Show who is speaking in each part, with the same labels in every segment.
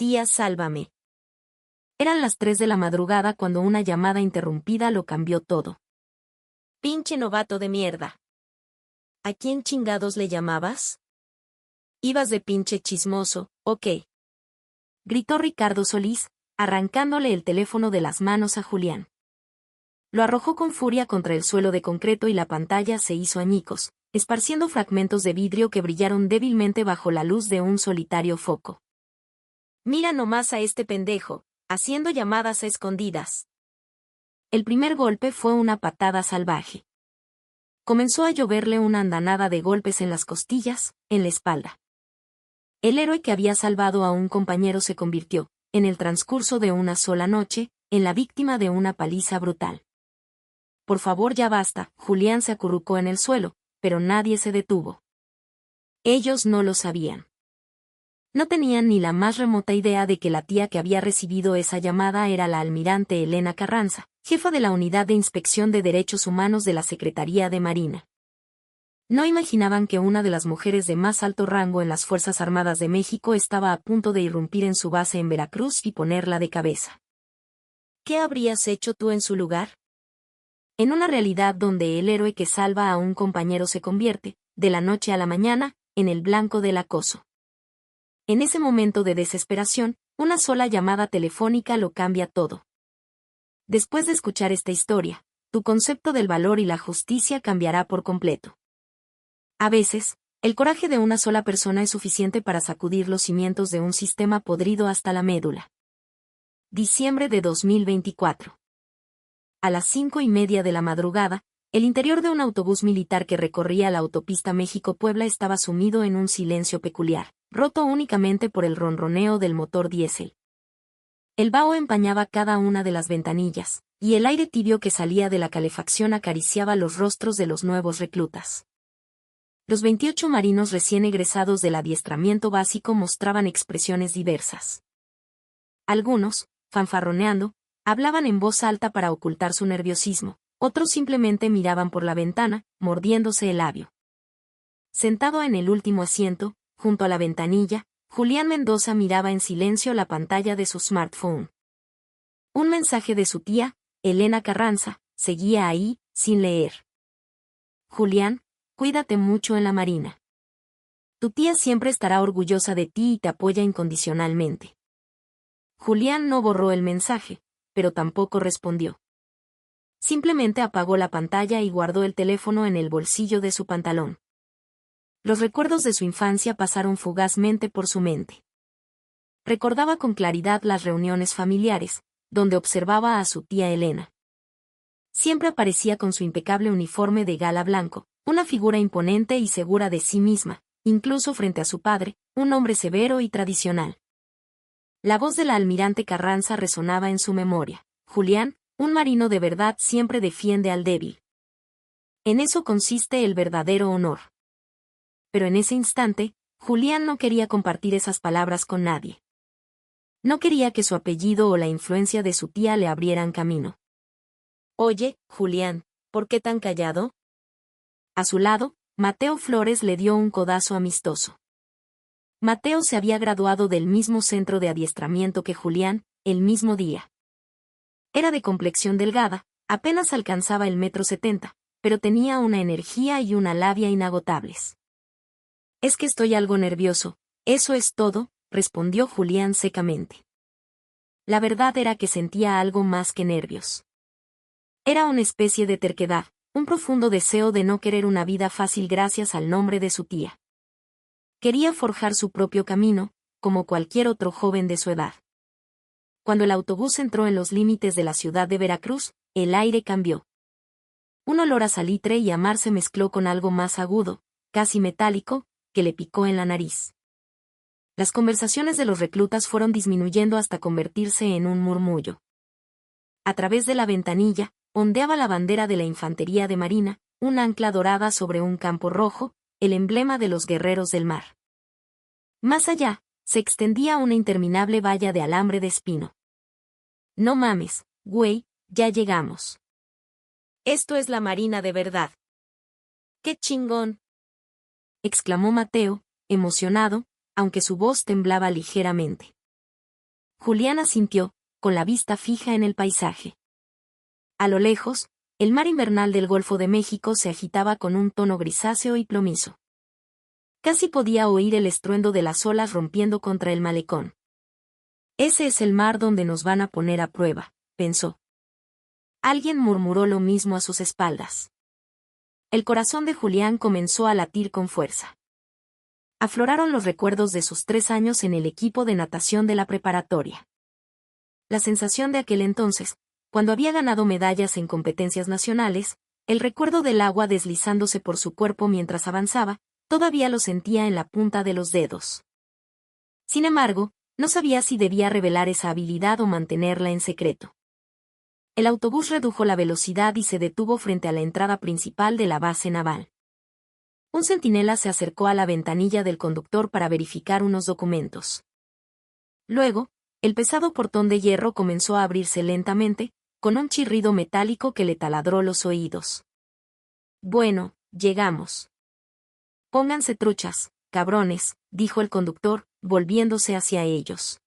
Speaker 1: Tía, sálvame. Eran las 3 de la madrugada cuando una llamada interrumpida lo cambió todo. Pinche novato de mierda. ¿A quién chingados le llamabas? Ibas de pinche chismoso, ¿ok? Gritó Ricardo Solís, arrancándole el teléfono de las manos a Julián. Lo arrojó con furia contra el suelo de concreto y la pantalla se hizo añicos, esparciendo fragmentos de vidrio que brillaron débilmente bajo la luz de un solitario foco. Mira nomás a este pendejo, haciendo llamadas a escondidas. El primer golpe fue una patada salvaje. Comenzó a lloverle una andanada de golpes en las costillas, en la espalda. El héroe que había salvado a un compañero se convirtió, en el transcurso de una sola noche, en la víctima de una paliza brutal. Por favor, ya basta. Julián se acurrucó en el suelo, pero nadie se detuvo. Ellos no lo sabían. No tenían ni la más remota idea de que la tía que había recibido esa llamada era la almirante Elena Carranza, jefa de la Unidad de Inspección de Derechos Humanos de la Secretaría de Marina. No imaginaban que una de las mujeres de más alto rango en las Fuerzas Armadas de México estaba a punto de irrumpir en su base en Veracruz y ponerla de cabeza. ¿Qué habrías hecho tú en su lugar? En una realidad donde el héroe que salva a un compañero se convierte, de la noche a la mañana, en el blanco del acoso. En ese momento de desesperación, una sola llamada telefónica lo cambia todo. Después de escuchar esta historia, tu concepto del valor y la justicia cambiará por completo. A veces, el coraje de una sola persona es suficiente para sacudir los cimientos de un sistema podrido hasta la médula. Diciembre de 2024. A las 5:30 de la madrugada, el interior de un autobús militar que recorría la autopista México-Puebla estaba sumido en un silencio peculiar, roto únicamente por el ronroneo del motor diésel. El vaho empañaba cada una de las ventanillas, y el aire tibio que salía de la calefacción acariciaba los rostros de los nuevos reclutas. Los 28 marinos recién egresados del adiestramiento básico mostraban expresiones diversas. Algunos, fanfarroneando, hablaban en voz alta para ocultar su nerviosismo, otros simplemente miraban por la ventana, mordiéndose el labio. Sentado en el último asiento, junto a la ventanilla, Julián Mendoza miraba en silencio la pantalla de su smartphone. Un mensaje de su tía, Elena Carranza, seguía ahí, sin leer. Julián, cuídate mucho en la Marina. Tu tía siempre estará orgullosa de ti y te apoya incondicionalmente. Julián no borró el mensaje, pero tampoco respondió. Simplemente apagó la pantalla y guardó el teléfono en el bolsillo de su pantalón. Los recuerdos de su infancia pasaron fugazmente por su mente. Recordaba con claridad las reuniones familiares, donde observaba a su tía Elena. Siempre aparecía con su impecable uniforme de gala blanco, una figura imponente y segura de sí misma, incluso frente a su padre, un hombre severo y tradicional. La voz de la almirante Carranza resonaba en su memoria. Julián, un marino de verdad siempre defiende al débil. En eso consiste el verdadero honor. Pero en ese instante, Julián no quería compartir esas palabras con nadie. No quería que su apellido o la influencia de su tía le abrieran camino. Oye, Julián, ¿por qué tan callado? A su lado, Mateo Flores le dio un codazo amistoso. Mateo se había graduado del mismo centro de adiestramiento que Julián, el mismo día. Era de complexión delgada, apenas alcanzaba el 1,70 m, pero tenía una energía y una labia inagotables. Es que estoy algo nervioso, eso es todo, respondió Julián secamente. La verdad era que sentía algo más que nervios. Era una especie de terquedad, un profundo deseo de no querer una vida fácil gracias al nombre de su tía. Quería forjar su propio camino, como cualquier otro joven de su edad. Cuando el autobús entró en los límites de la ciudad de Veracruz, el aire cambió. Un olor a salitre y a mar se mezcló con algo más agudo, casi metálico, que le picó en la nariz. Las conversaciones de los reclutas fueron disminuyendo hasta convertirse en un murmullo. A través de la ventanilla, ondeaba la bandera de la Infantería de Marina, un ancla dorada sobre un campo rojo, el emblema de los guerreros del mar. Más allá, se extendía una interminable valla de alambre de espino. No mames, güey, ya llegamos. Esto es la Marina de verdad. ¡Qué chingón!, exclamó Mateo, emocionado, aunque su voz temblaba ligeramente. Julián asintió, con la vista fija en el paisaje. A lo lejos, el mar invernal del Golfo de México se agitaba con un tono grisáceo y plomizo. Casi podía oír el estruendo de las olas rompiendo contra el malecón. Ese es el mar donde nos van a poner a prueba, pensó. Alguien murmuró lo mismo a sus espaldas. El corazón de Julián comenzó a latir con fuerza. Afloraron los recuerdos de sus 3 años en el equipo de natación de la preparatoria. La sensación de aquel entonces, cuando había ganado medallas en competencias nacionales, el recuerdo del agua deslizándose por su cuerpo mientras avanzaba, todavía lo sentía en la punta de los dedos. Sin embargo, no sabía si debía revelar esa habilidad o mantenerla en secreto. El autobús redujo la velocidad y se detuvo frente a la entrada principal de la base naval. Un centinela se acercó a la ventanilla del conductor para verificar unos documentos. Luego, el pesado portón de hierro comenzó a abrirse lentamente, con un chirrido metálico que le taladró los oídos. Bueno, llegamos. Pónganse truchas, cabrones, dijo el conductor, volviéndose hacia ellos.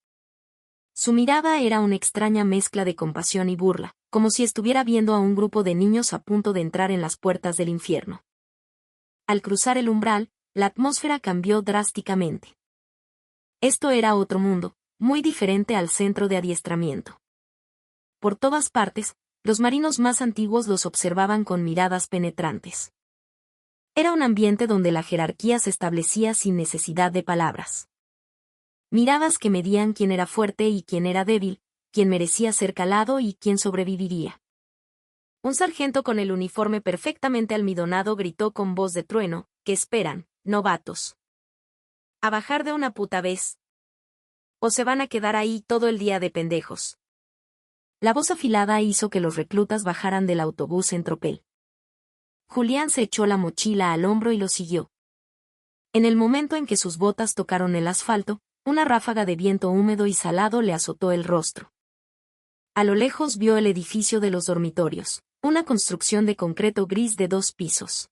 Speaker 1: Su mirada era una extraña mezcla de compasión y burla, como si estuviera viendo a un grupo de niños a punto de entrar en las puertas del infierno. Al cruzar el umbral, la atmósfera cambió drásticamente. Esto era otro mundo, muy diferente al centro de adiestramiento. Por todas partes, los marinos más antiguos los observaban con miradas penetrantes. Era un ambiente donde la jerarquía se establecía sin necesidad de palabras. Miradas que medían quién era fuerte y quién era débil, quién merecía ser calado y quién sobreviviría. Un sargento con el uniforme perfectamente almidonado gritó con voz de trueno: ¿Qué esperan, novatos? ¿A bajar de una puta vez? ¿O se van a quedar ahí todo el día de pendejos? La voz afilada hizo que los reclutas bajaran del autobús en tropel. Julián se echó la mochila al hombro y lo siguió. En el momento en que sus botas tocaron el asfalto, una ráfaga de viento húmedo y salado le azotó el rostro. A lo lejos vio el edificio de los dormitorios, una construcción de concreto gris de 2 pisos.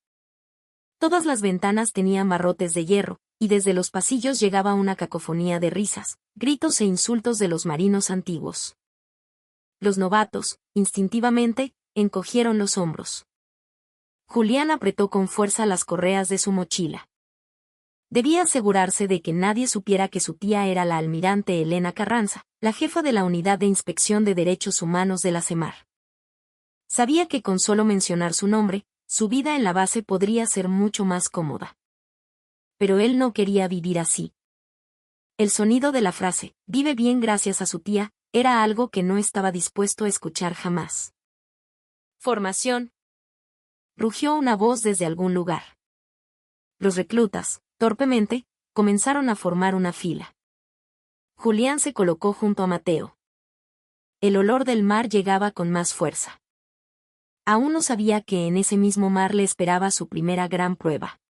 Speaker 1: Todas las ventanas tenían barrotes de hierro, y desde los pasillos llegaba una cacofonía de risas, gritos e insultos de los marinos antiguos. Los novatos, instintivamente, encogieron los hombros. Julián apretó con fuerza las correas de su mochila. Debía asegurarse de que nadie supiera que su tía era la almirante Elena Carranza, la jefa de la Unidad de Inspección de Derechos Humanos de la CEMAR. Sabía que con solo mencionar su nombre, su vida en la base podría ser mucho más cómoda. Pero él no quería vivir así. El sonido de la frase, vive bien gracias a su tía, era algo que no estaba dispuesto a escuchar jamás. Formación. Rugió una voz desde algún lugar. Los reclutas, torpemente, comenzaron a formar una fila. Julián se colocó junto a Mateo. El olor del mar llegaba con más fuerza. Aún no sabía que en ese mismo mar le esperaba su primera gran prueba.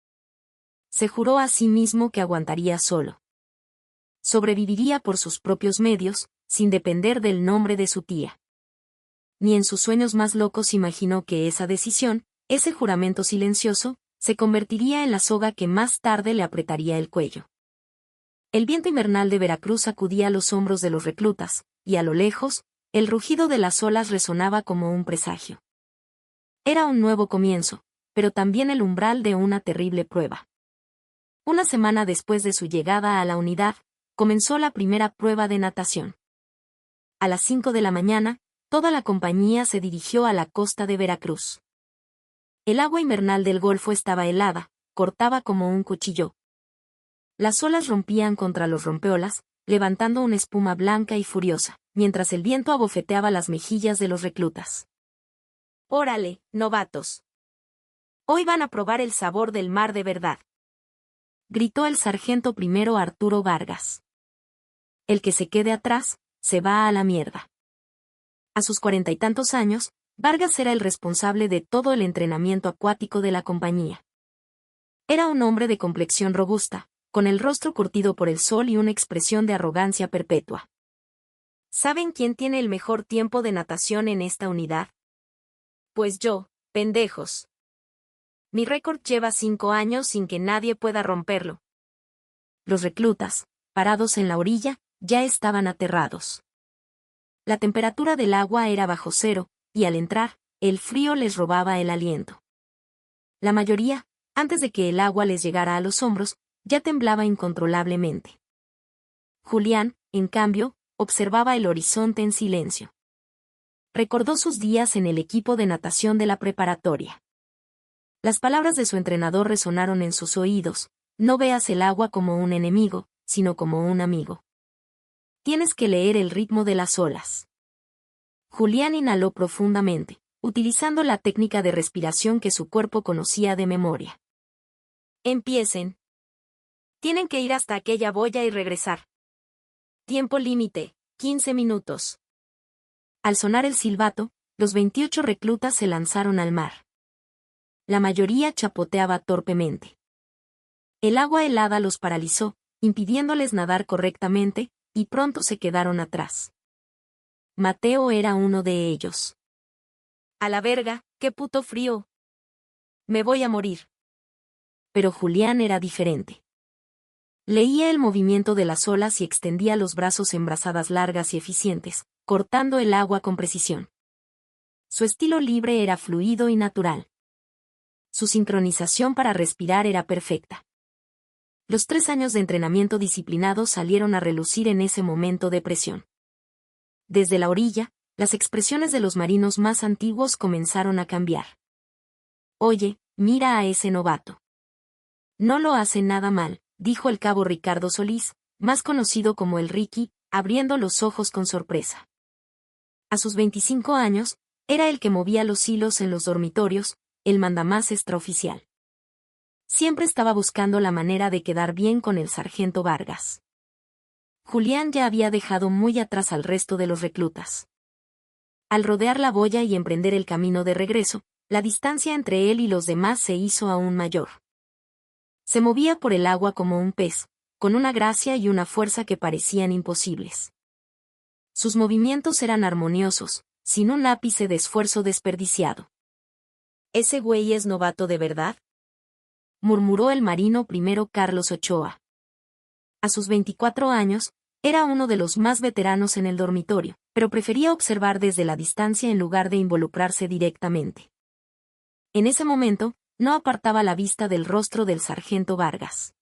Speaker 1: Se juró a sí mismo que aguantaría solo. Sobreviviría por sus propios medios, sin depender del nombre de su tía. Ni en sus sueños más locos imaginó que esa decisión, ese juramento silencioso, se convertiría en la soga que más tarde le apretaría el cuello. El viento invernal de Veracruz sacudía los hombros de los reclutas, y a lo lejos, el rugido de las olas resonaba como un presagio. Era un nuevo comienzo, pero también el umbral de una terrible prueba. Una semana después de su llegada a la unidad, comenzó la primera prueba de natación. A las 5 de la mañana, toda la compañía se dirigió a la costa de Veracruz. El agua invernal del Golfo estaba helada, cortaba como un cuchillo. Las olas rompían contra los rompeolas, levantando una espuma blanca y furiosa, mientras el viento abofeteaba las mejillas de los reclutas. ¡Órale, novatos! Hoy van a probar el sabor del mar de verdad, gritó el sargento primero Arturo Vargas. El que se quede atrás, se va a la mierda. A sus 40 y tantos años, Vargas era el responsable de todo el entrenamiento acuático de la compañía. Era un hombre de complexión robusta, con el rostro curtido por el sol y una expresión de arrogancia perpetua. ¿Saben quién tiene el mejor tiempo de natación en esta unidad? Pues yo, pendejos. Mi récord lleva 5 años sin que nadie pueda romperlo. Los reclutas, parados en la orilla, ya estaban aterrados. La temperatura del agua era bajo cero, y al entrar, el frío les robaba el aliento. La mayoría, antes de que el agua les llegara a los hombros, ya temblaba incontrolablemente. Julián, en cambio, observaba el horizonte en silencio. Recordó sus días en el equipo de natación de la preparatoria. Las palabras de su entrenador resonaron en sus oídos: no veas el agua como un enemigo, sino como un amigo. Tienes que leer el ritmo de las olas. Julián inhaló profundamente, utilizando la técnica de respiración que su cuerpo conocía de memoria. Empiecen. Tienen que ir hasta aquella boya y regresar. Tiempo límite, 15 minutos. Al sonar el silbato, los 28 reclutas se lanzaron al mar. La mayoría chapoteaba torpemente. El agua helada los paralizó, impidiéndoles nadar correctamente, y pronto se quedaron atrás. Mateo era uno de ellos. A la verga, qué puto frío. Me voy a morir. Pero Julián era diferente. Leía el movimiento de las olas y extendía los brazos en brazadas largas y eficientes, cortando el agua con precisión. Su estilo libre era fluido y natural. Su sincronización para respirar era perfecta. Los 3 años de entrenamiento disciplinado salieron a relucir en ese momento de presión. Desde la orilla, las expresiones de los marinos más antiguos comenzaron a cambiar. Oye, mira a ese novato. No lo hace nada mal, dijo el cabo Ricardo Solís, más conocido como el Ricky, abriendo los ojos con sorpresa. A sus 25 años, era el que movía los hilos en los dormitorios, el mandamás extraoficial. Siempre estaba buscando la manera de quedar bien con el sargento Vargas. Julián ya había dejado muy atrás al resto de los reclutas. Al rodear la boya y emprender el camino de regreso, la distancia entre él y los demás se hizo aún mayor. Se movía por el agua como un pez, con una gracia y una fuerza que parecían imposibles. Sus movimientos eran armoniosos, sin un ápice de esfuerzo desperdiciado. ¿Ese güey es novato de verdad?, murmuró el marino primero Carlos Ochoa. A sus 24 años, era uno de los más veteranos en el dormitorio, pero prefería observar desde la distancia en lugar de involucrarse directamente. En ese momento, no apartaba la vista del rostro del sargento Vargas.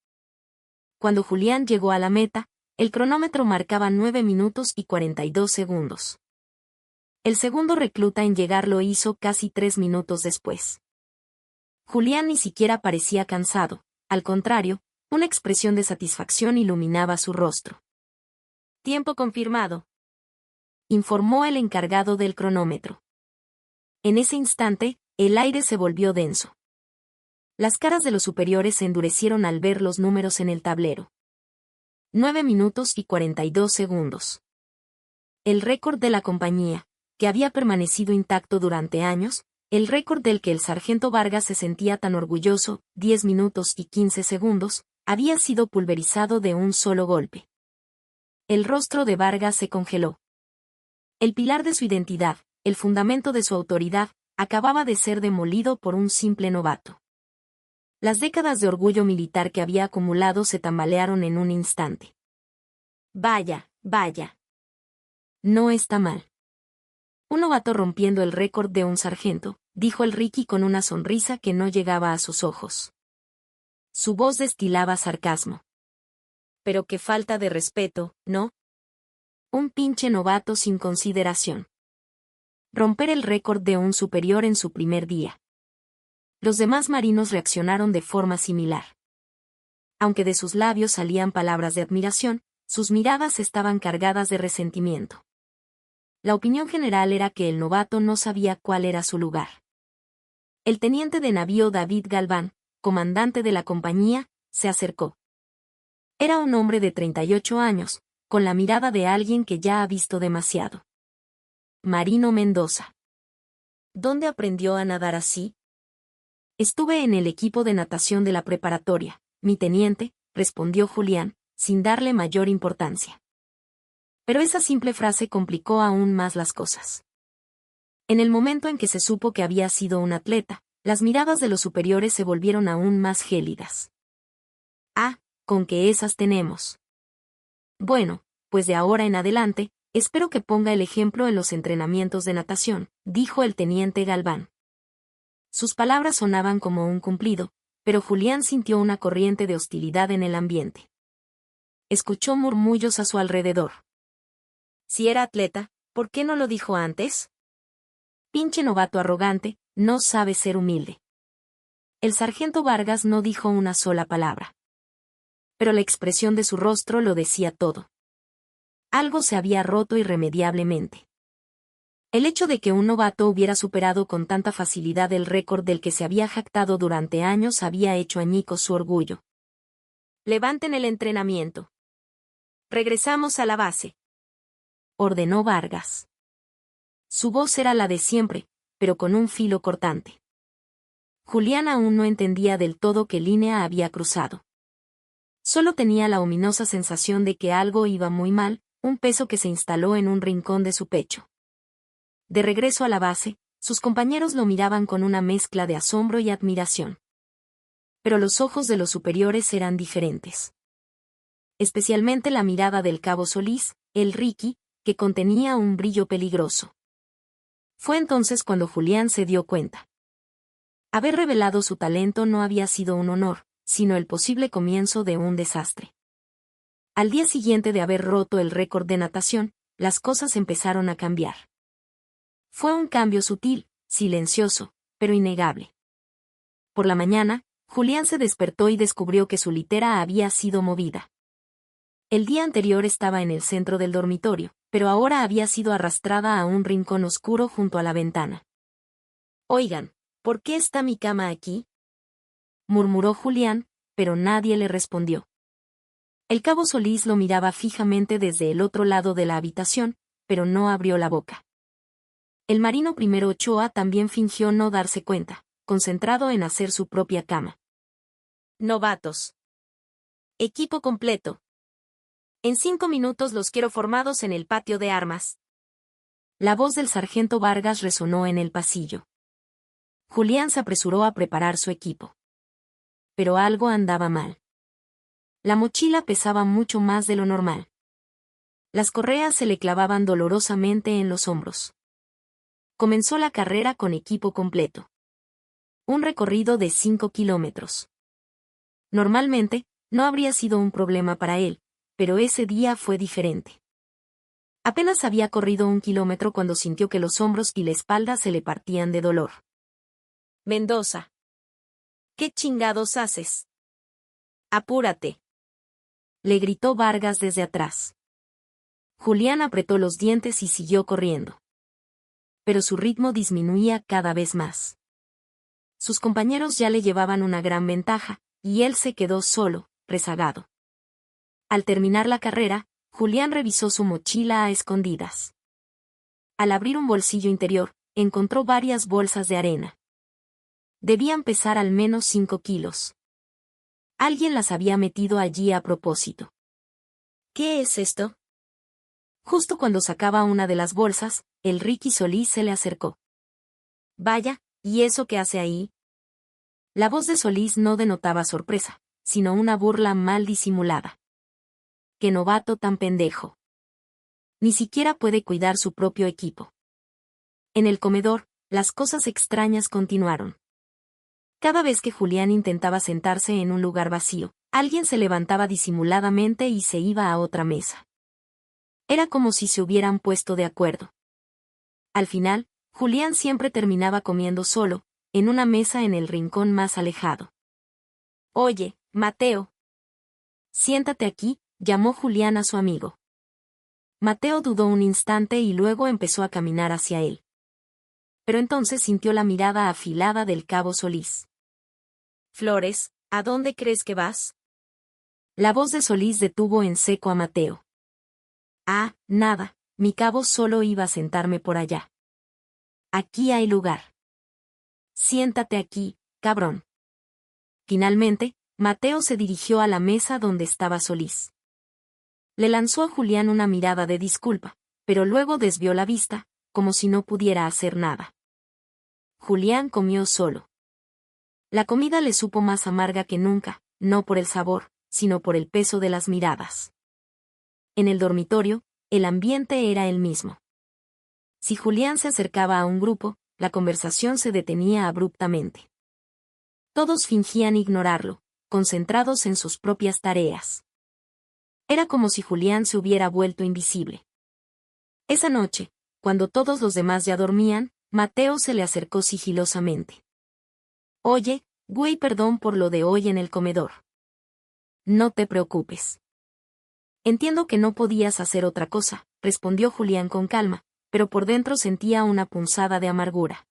Speaker 1: Cuando Julián llegó a la meta, el cronómetro marcaba 9 minutos y 42 segundos. El segundo recluta en llegar lo hizo casi 3 minutos después. Julián ni siquiera parecía cansado, al contrario, una expresión de satisfacción iluminaba su rostro. Tiempo confirmado, informó el encargado del cronómetro. En ese instante, el aire se volvió denso. Las caras de los superiores se endurecieron al ver los números en el tablero. 9 minutos y 42 segundos. El récord de la compañía, que había permanecido intacto durante años, el récord del que el sargento Vargas se sentía tan orgulloso, 10 minutos y 15 segundos, había sido pulverizado de un solo golpe. El rostro de Vargas se congeló. El pilar de su identidad, el fundamento de su autoridad, acababa de ser demolido por un simple novato. Las décadas de orgullo militar que había acumulado se tambalearon en un instante. Vaya, vaya. No está mal. Un novato rompiendo el récord de un sargento, dijo el Ricky con una sonrisa que no llegaba a sus ojos. Su voz destilaba sarcasmo. Pero qué falta de respeto, ¿no? Un pinche novato sin consideración. Romper el récord de un superior en su primer día. Los demás marinos reaccionaron de forma similar. Aunque de sus labios salían palabras de admiración, sus miradas estaban cargadas de resentimiento. La opinión general era que el novato no sabía cuál era su lugar. El teniente de navío David Galván, comandante de la compañía, se acercó. Era un hombre de 38 años, con la mirada de alguien que ya ha visto demasiado. Marino Mendoza. ¿Dónde aprendió a nadar así? Estuve en el equipo de natación de la preparatoria, mi teniente, respondió Julián, sin darle mayor importancia. Pero esa simple frase complicó aún más las cosas. En el momento en que se supo que había sido un atleta, las miradas de los superiores se volvieron aún más gélidas. Ah, con que esas tenemos. Bueno, pues de ahora en adelante, espero que ponga el ejemplo en los entrenamientos de natación, dijo el teniente Galván. Sus palabras sonaban como un cumplido, pero Julián sintió una corriente de hostilidad en el ambiente. Escuchó murmullos a su alrededor. Si era atleta, ¿por qué no lo dijo antes? Pinche novato arrogante, no sabe ser humilde. El sargento Vargas no dijo una sola palabra. Pero la expresión de su rostro lo decía todo. Algo se había roto irremediablemente. El hecho de que un novato hubiera superado con tanta facilidad el récord del que se había jactado durante años había hecho añicos su orgullo. Levanten el entrenamiento. Regresamos a la base, ordenó Vargas. Su voz era la de siempre, pero con un filo cortante. Julián aún no entendía del todo qué línea había cruzado. Solo tenía la ominosa sensación de que algo iba muy mal, un peso que se instaló en un rincón de su pecho. De regreso a la base, sus compañeros lo miraban con una mezcla de asombro y admiración. Pero los ojos de los superiores eran diferentes. Especialmente la mirada del cabo Solís, el Ricky, que contenía un brillo peligroso. Fue entonces cuando Julián se dio cuenta. Haber revelado su talento no había sido un honor, sino el posible comienzo de un desastre. Al día siguiente de haber roto el récord de natación, las cosas empezaron a cambiar. Fue un cambio sutil, silencioso, pero innegable. Por la mañana, Julián se despertó y descubrió que su litera había sido movida. El día anterior estaba en el centro del dormitorio, pero ahora había sido arrastrada a un rincón oscuro junto a la ventana. Oigan, ¿por qué está mi cama aquí?, murmuró Julián, pero nadie le respondió. El cabo Solís lo miraba fijamente desde el otro lado de la habitación, pero no abrió la boca. El marino primero Ochoa también fingió no darse cuenta, concentrado en hacer su propia cama. Novatos. Equipo completo. En 5 minutos los quiero formados en el patio de armas. La voz del sargento Vargas resonó en el pasillo. Julián se apresuró a preparar su equipo. Pero algo andaba mal. La mochila pesaba mucho más de lo normal. Las correas se le clavaban dolorosamente en los hombros. Comenzó la carrera con equipo completo. Un recorrido de 5 kilómetros. Normalmente, no habría sido un problema para él, pero ese día fue diferente. Apenas había corrido 1 kilómetro cuando sintió que los hombros y la espalda se le partían de dolor. Mendoza. ¿Qué chingados haces? Apúrate, le gritó Vargas desde atrás. Julián apretó los dientes y siguió corriendo. Pero su ritmo disminuía cada vez más. Sus compañeros ya le llevaban una gran ventaja, y él se quedó solo, rezagado. Al terminar la carrera, Julián revisó su mochila a escondidas. Al abrir un bolsillo interior, encontró varias bolsas de arena. Debían pesar al menos 5 kilos. Alguien las había metido allí a propósito. ¿Qué es esto? Justo cuando sacaba una de las bolsas, el Ricky Solís se le acercó. Vaya, ¿y eso qué hace ahí? La voz de Solís no denotaba sorpresa, sino una burla mal disimulada. ¡Qué novato tan pendejo! Ni siquiera puede cuidar su propio equipo. En el comedor, las cosas extrañas continuaron. Cada vez que Julián intentaba sentarse en un lugar vacío, alguien se levantaba disimuladamente y se iba a otra mesa. Era como si se hubieran puesto de acuerdo. Al final, Julián siempre terminaba comiendo solo, en una mesa en el rincón más alejado. Oye, Mateo. Siéntate aquí, llamó Julián a su amigo. Mateo dudó un instante y luego empezó a caminar hacia él. Pero entonces sintió la mirada afilada del cabo Solís. Flores, ¿a dónde crees que vas? La voz de Solís detuvo en seco a Mateo. Ah, nada, mi cabo, solo iba a sentarme por allá. Aquí hay lugar. Siéntate aquí, cabrón. Finalmente, Mateo se dirigió a la mesa donde estaba Solís. Le lanzó a Julián una mirada de disculpa, pero luego desvió la vista, como si no pudiera hacer nada. Julián comió solo. La comida le supo más amarga que nunca, no por el sabor, sino por el peso de las miradas. En el dormitorio, el ambiente era el mismo. Si Julián se acercaba a un grupo, la conversación se detenía abruptamente. Todos fingían ignorarlo, concentrados en sus propias tareas. Era como si Julián se hubiera vuelto invisible. Esa noche, cuando todos los demás ya dormían, Mateo se le acercó sigilosamente. Oye, güey, perdón por lo de hoy en el comedor. No te preocupes. Entiendo que no podías hacer otra cosa, respondió Julián con calma, pero por dentro sentía una punzada de amargura.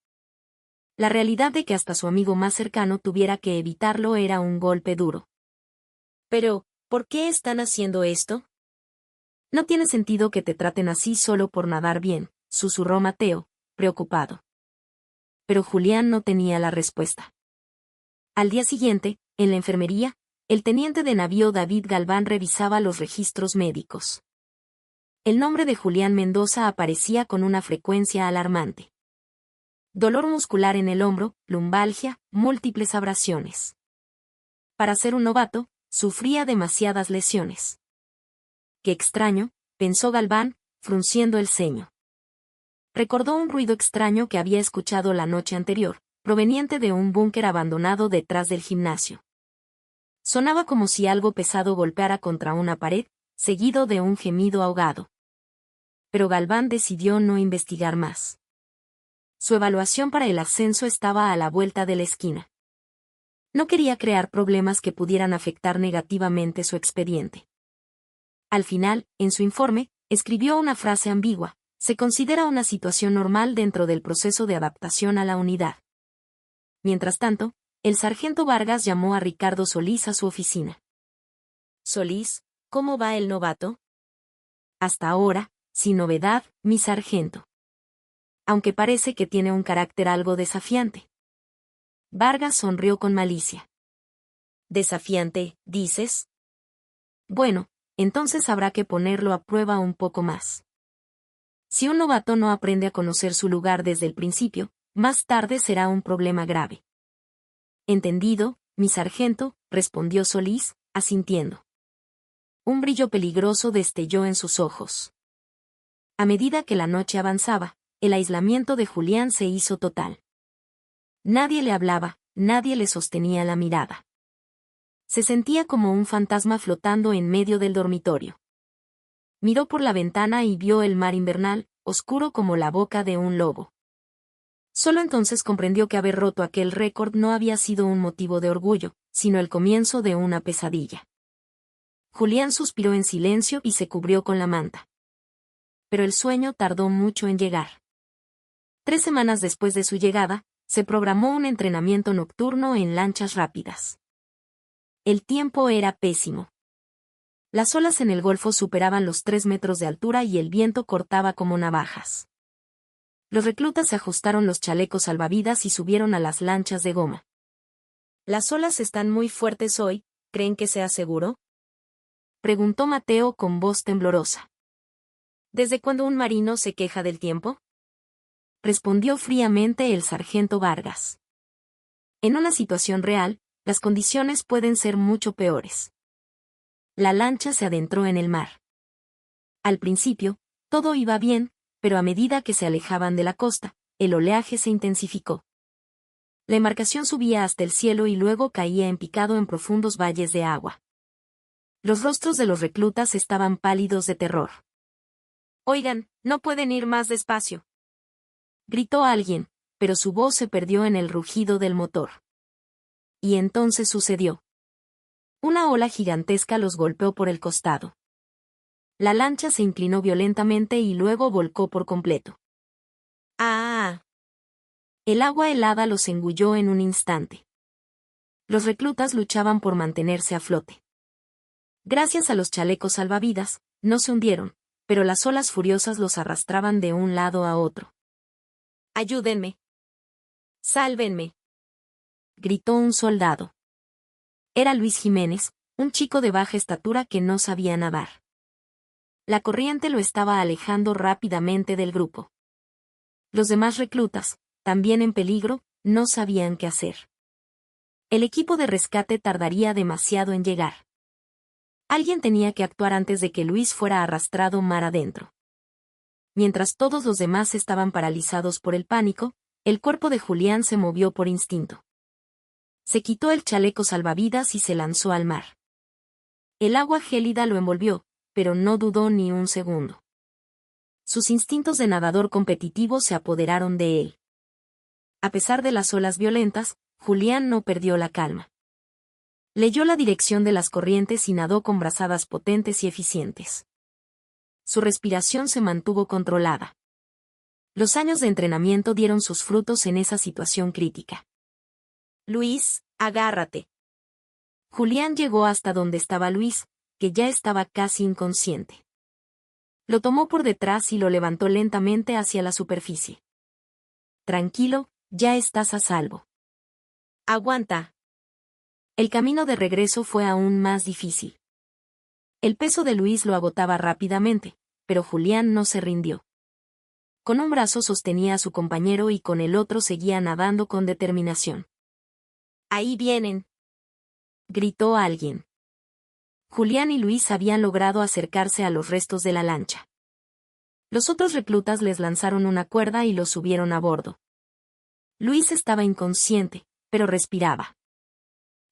Speaker 1: La realidad de que hasta su amigo más cercano tuviera que evitarlo era un golpe duro. Pero, ¿por qué están haciendo esto? No tiene sentido que te traten así solo por nadar bien, susurró Mateo, preocupado. Pero Julián no tenía la respuesta. Al día siguiente, en la enfermería, el teniente de navío David Galván revisaba los registros médicos. El nombre de Julián Mendoza aparecía con una frecuencia alarmante. Dolor muscular en el hombro, lumbalgia, múltiples abrasiones. Para ser un novato, sufría demasiadas lesiones. Qué extraño, pensó Galván, frunciendo el ceño. Recordó un ruido extraño que había escuchado la noche anterior, proveniente de un búnker abandonado detrás del gimnasio. Sonaba como si algo pesado golpeara contra una pared, seguido de un gemido ahogado. Pero Galván decidió no investigar más. Su evaluación para el ascenso estaba a la vuelta de la esquina. No quería crear problemas que pudieran afectar negativamente su expediente. Al final, en su informe, escribió una frase ambigua: se considera una situación normal dentro del proceso de adaptación a la unidad. Mientras tanto, el sargento Vargas llamó a Ricardo Solís a su oficina. Solís, ¿cómo va el novato? Hasta ahora, sin novedad, mi sargento. Aunque parece que tiene un carácter algo desafiante. Vargas sonrió con malicia. ¿Desafiante, dices? Bueno, entonces habrá que ponerlo a prueba un poco más. Si un novato no aprende a conocer su lugar desde el principio, más tarde será un problema grave. Entendido, mi sargento, respondió Solís, asintiendo. Un brillo peligroso destelló en sus ojos. A medida que la noche avanzaba, el aislamiento de Julián se hizo total. Nadie le hablaba, nadie le sostenía la mirada. Se sentía como un fantasma flotando en medio del dormitorio. Miró por la ventana y vio el mar invernal, oscuro como la boca de un lobo. Solo entonces comprendió que haber roto aquel récord no había sido un motivo de orgullo, sino el comienzo de una pesadilla. Julián suspiró en silencio y se cubrió con la manta. Pero el sueño tardó mucho en llegar. 3 semanas después de su llegada, se programó un entrenamiento nocturno en lanchas rápidas. El tiempo era pésimo. Las olas en el golfo superaban los 3 metros de altura y el viento cortaba como navajas. Los reclutas se ajustaron los chalecos salvavidas y subieron a las lanchas de goma. ¿Las olas están muy fuertes hoy? ¿Creen que sea seguro?, preguntó Mateo con voz temblorosa. ¿Desde cuándo un marino se queja del tiempo?, respondió fríamente el sargento Vargas. En una situación real, las condiciones pueden ser mucho peores. La lancha se adentró en el mar. Al principio, todo iba bien, pero a medida que se alejaban de la costa, el oleaje se intensificó. La embarcación subía hasta el cielo y luego caía en picado en profundos valles de agua. Los rostros de los reclutas estaban pálidos de terror. «Oigan, no pueden ir más despacio», gritó alguien, pero su voz se perdió en el rugido del motor. Y entonces sucedió. Una ola gigantesca los golpeó por el costado. La lancha se inclinó violentamente y luego volcó por completo. ¡Ah! El agua helada los engulló en un instante. Los reclutas luchaban por mantenerse a flote. Gracias a los chalecos salvavidas, no se hundieron, pero las olas furiosas los arrastraban de un lado a otro. «¡Ayúdenme! ¡Sálvenme!», gritó un soldado. Era Luis Jiménez, un chico de baja estatura que no sabía nadar. La corriente lo estaba alejando rápidamente del grupo. Los demás reclutas, también en peligro, no sabían qué hacer. El equipo de rescate tardaría demasiado en llegar. Alguien tenía que actuar antes de que Luis fuera arrastrado mar adentro. Mientras todos los demás estaban paralizados por el pánico, el cuerpo de Julián se movió por instinto. Se quitó el chaleco salvavidas y se lanzó al mar. El agua gélida lo envolvió, pero no dudó ni un segundo. Sus instintos de nadador competitivo se apoderaron de él. A pesar de las olas violentas, Julián no perdió la calma. Leyó la dirección de las corrientes y nadó con brazadas potentes y eficientes. Su respiración se mantuvo controlada. Los años de entrenamiento dieron sus frutos en esa situación crítica. Luis, agárrate. Julián llegó hasta donde estaba Luis, que ya estaba casi inconsciente. Lo tomó por detrás y lo levantó lentamente hacia la superficie. Tranquilo, ya estás a salvo. Aguanta. El camino de regreso fue aún más difícil. El peso de Luis lo agotaba rápidamente, pero Julián no se rindió. Con un brazo sostenía a su compañero y con el otro seguía nadando con determinación. ¡Ahí vienen!, gritó alguien. Julián y Luis habían logrado acercarse a los restos de la lancha. Los otros reclutas les lanzaron una cuerda y los subieron a bordo. Luis estaba inconsciente, pero respiraba.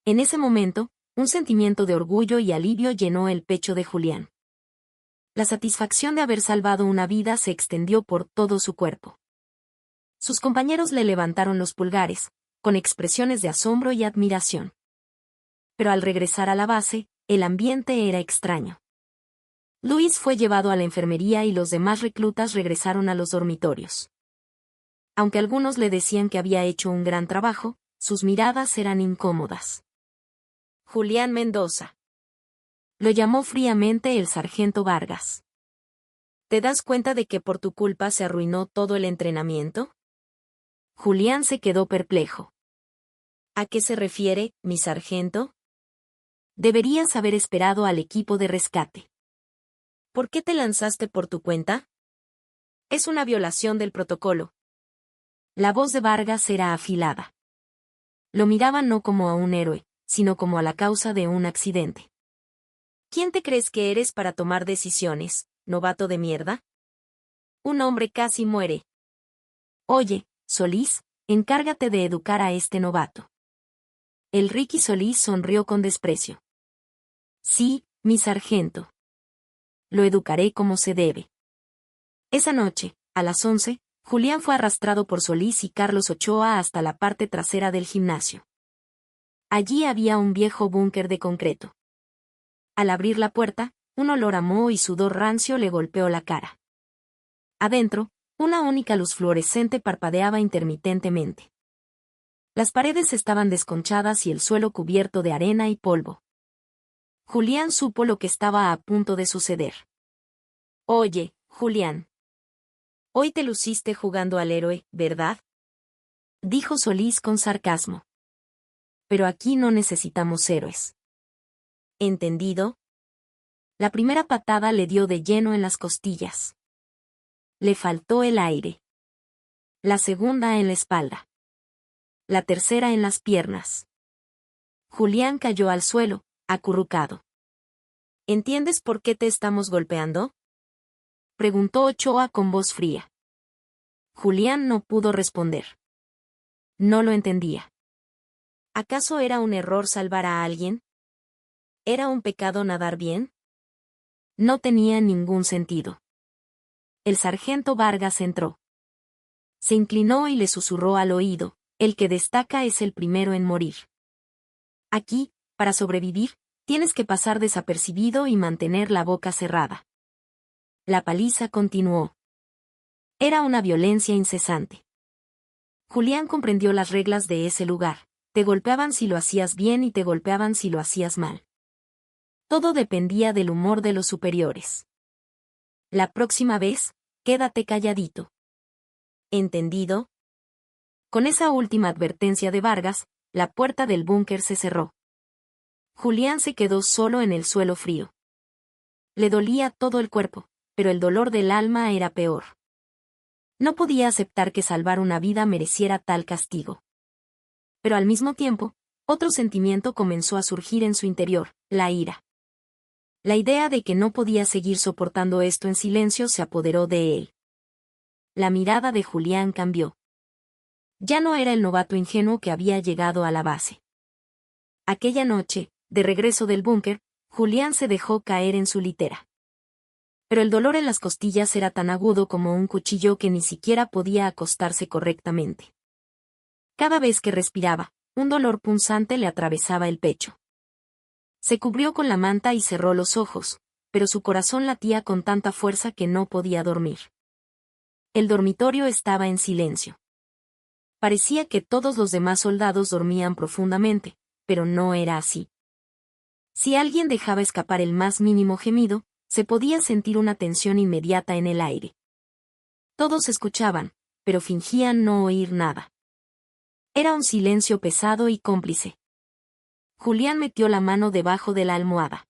Speaker 1: En ese momento, un sentimiento de orgullo y alivio llenó el pecho de Julián. La satisfacción de haber salvado una vida se extendió por todo su cuerpo. Sus compañeros le levantaron los pulgares, con expresiones de asombro y admiración. Pero al regresar a la base, el ambiente era extraño. Luis fue llevado a la enfermería y los demás reclutas regresaron a los dormitorios. Aunque algunos le decían que había hecho un gran trabajo, sus miradas eran incómodas. Julián Mendoza. Lo llamó fríamente el sargento Vargas. ¿Te das cuenta de que por tu culpa se arruinó todo el entrenamiento? Julián se quedó perplejo. ¿A qué se refiere, mi sargento? Deberías haber esperado al equipo de rescate. ¿Por qué te lanzaste por tu cuenta? Es una violación del protocolo. La voz de Vargas era afilada. Lo miraba no como a un héroe, sino como a la causa de un accidente. ¿Quién te crees que eres para tomar decisiones, novato de mierda? Un hombre casi muere. Oye, Solís, encárgate de educar a este novato. El Ricky Solís sonrió con desprecio. Sí, mi sargento. Lo educaré como se debe. Esa noche, a las 11, Julián fue arrastrado por Solís y Carlos Ochoa hasta la parte trasera del gimnasio. Allí había un viejo búnker de concreto. Al abrir la puerta, un olor a moho y sudor rancio le golpeó la cara. Adentro, una única luz fluorescente parpadeaba intermitentemente. Las paredes estaban desconchadas y el suelo cubierto de arena y polvo. Julián supo lo que estaba a punto de suceder. Oye, Julián. Hoy te luciste jugando al héroe, ¿verdad? Dijo Solís con sarcasmo. Pero aquí no necesitamos héroes. ¿Entendido? La primera patada le dio de lleno en las costillas. Le faltó el aire. La segunda en la espalda. La tercera en las piernas. Julián cayó al suelo, acurrucado. ¿Entiendes por qué te estamos golpeando? Preguntó Ochoa con voz fría. Julián no pudo responder. No lo entendía. ¿Acaso era un error salvar a alguien? ¿Era un pecado nadar bien? No tenía ningún sentido. El sargento Vargas entró. Se inclinó y le susurró al oído, el que destaca es el primero en morir. Aquí, para sobrevivir, tienes que pasar desapercibido y mantener la boca cerrada. La paliza continuó. Era una violencia incesante. Julián comprendió las reglas de ese lugar. Te golpeaban si lo hacías bien y te golpeaban si lo hacías mal. Todo dependía del humor de los superiores. La próxima vez, quédate calladito. ¿Entendido? Con esa última advertencia de Vargas, la puerta del búnker se cerró. Julián se quedó solo en el suelo frío. Le dolía todo el cuerpo, pero el dolor del alma era peor. No podía aceptar que salvar una vida mereciera tal castigo. Pero al mismo tiempo, otro sentimiento comenzó a surgir en su interior, la ira. La idea de que no podía seguir soportando esto en silencio se apoderó de él. La mirada de Julián cambió. Ya no era el novato ingenuo que había llegado a la base. Aquella noche, de regreso del búnker, Julián se dejó caer en su litera. Pero el dolor en las costillas era tan agudo como un cuchillo que ni siquiera podía acostarse correctamente. Cada vez que respiraba, un dolor punzante le atravesaba el pecho. Se cubrió con la manta y cerró los ojos, pero su corazón latía con tanta fuerza que no podía dormir. El dormitorio estaba en silencio. Parecía que todos los demás soldados dormían profundamente, pero no era así. Si alguien dejaba escapar el más mínimo gemido, se podía sentir una tensión inmediata en el aire. Todos escuchaban, pero fingían no oír nada. Era un silencio pesado y cómplice. Julián metió la mano debajo de la almohada.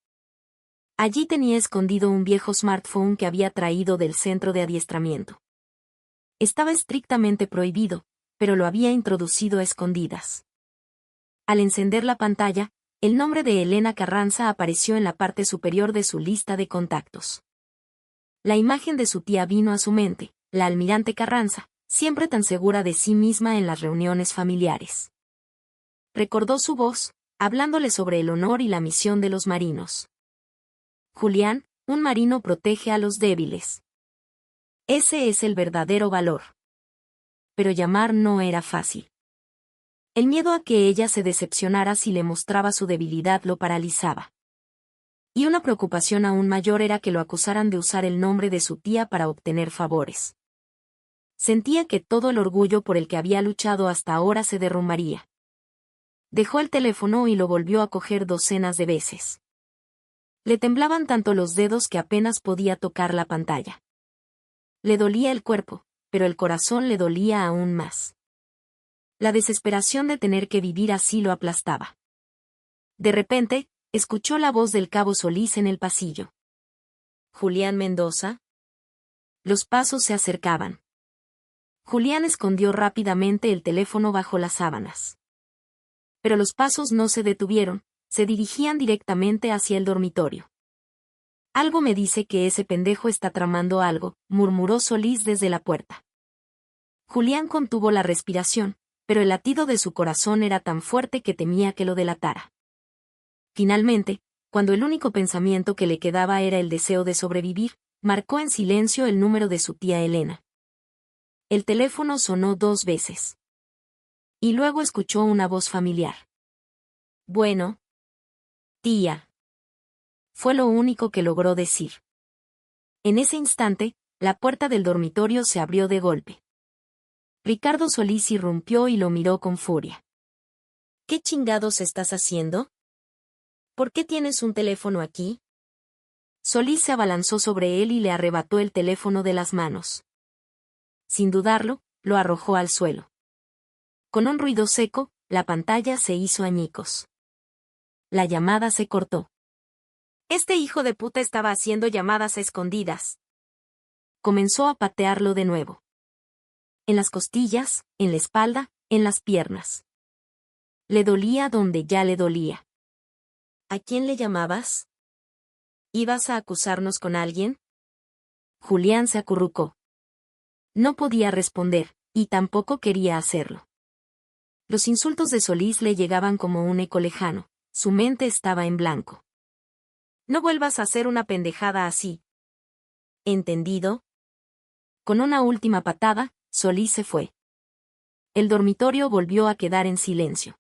Speaker 1: Allí tenía escondido un viejo smartphone que había traído del centro de adiestramiento. Estaba estrictamente prohibido, pero lo había introducido a escondidas. Al encender la pantalla, el nombre de Elena Carranza apareció en la parte superior de su lista de contactos. La imagen de su tía vino a su mente, la almirante Carranza, siempre tan segura de sí misma en las reuniones familiares. Recordó su voz, hablándole sobre el honor y la misión de los marinos. Julián, un marino protege a los débiles. Ese es el verdadero valor. Pero llamar no era fácil. El miedo a que ella se decepcionara si le mostraba su debilidad lo paralizaba. Y una preocupación aún mayor era que lo acusaran de usar el nombre de su tía para obtener favores. Sentía que todo el orgullo por el que había luchado hasta ahora se derrumbaría. Dejó el teléfono y lo volvió a coger docenas de veces. Le temblaban tanto los dedos que apenas podía tocar la pantalla. Le dolía el cuerpo, pero el corazón le dolía aún más. La desesperación de tener que vivir así lo aplastaba. De repente, escuchó la voz del cabo Solís en el pasillo. ¿Julián Mendoza? Los pasos se acercaban. Julián escondió rápidamente el teléfono bajo las sábanas. Pero los pasos no se detuvieron, se dirigían directamente hacia el dormitorio. Algo me dice que ese pendejo está tramando algo, murmuró Solís desde la puerta. Julián contuvo la respiración, pero el latido de su corazón era tan fuerte que temía que lo delatara. Finalmente, cuando el único pensamiento que le quedaba era el deseo de sobrevivir, marcó en silencio el número de su tía Elena. El teléfono sonó 2 veces. Y luego escuchó una voz familiar. Bueno. Tía. Fue lo único que logró decir. En ese instante, la puerta del dormitorio se abrió de golpe. Ricardo Solís irrumpió y lo miró con furia. ¿Qué chingados estás haciendo? ¿Por qué tienes un teléfono aquí? Solís se abalanzó sobre él y le arrebató el teléfono de las manos. Sin dudarlo, lo arrojó al suelo. Con un ruido seco, la pantalla se hizo añicos. La llamada se cortó. Este hijo de puta estaba haciendo llamadas a escondidas. Comenzó a patearlo de nuevo. En las costillas, en la espalda, en las piernas. Le dolía donde ya le dolía. ¿A quién le llamabas? ¿Ibas a acusarnos con alguien? Julián se acurrucó. No podía responder, y tampoco quería hacerlo. Los insultos de Solís le llegaban como un eco lejano, su mente estaba en blanco. No vuelvas a hacer una pendejada así. ¿Entendido? Con una última patada, Solís se fue. El dormitorio volvió a quedar en silencio.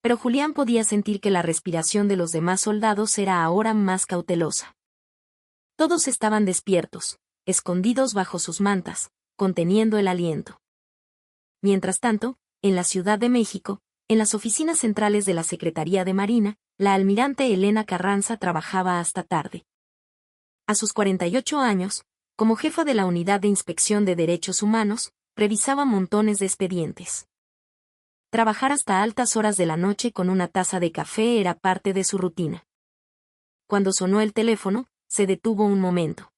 Speaker 1: Pero Julián podía sentir que la respiración de los demás soldados era ahora más cautelosa. Todos estaban despiertos, escondidos bajo sus mantas, conteniendo el aliento. Mientras tanto, en la Ciudad de México, en las oficinas centrales de la Secretaría de Marina, la almirante Elena Carranza trabajaba hasta tarde. A sus 48 años, como jefa de la Unidad de Inspección de Derechos Humanos, revisaba montones de expedientes. Trabajar hasta altas horas de la noche con una taza de café era parte de su rutina. Cuando sonó el teléfono, se detuvo un momento.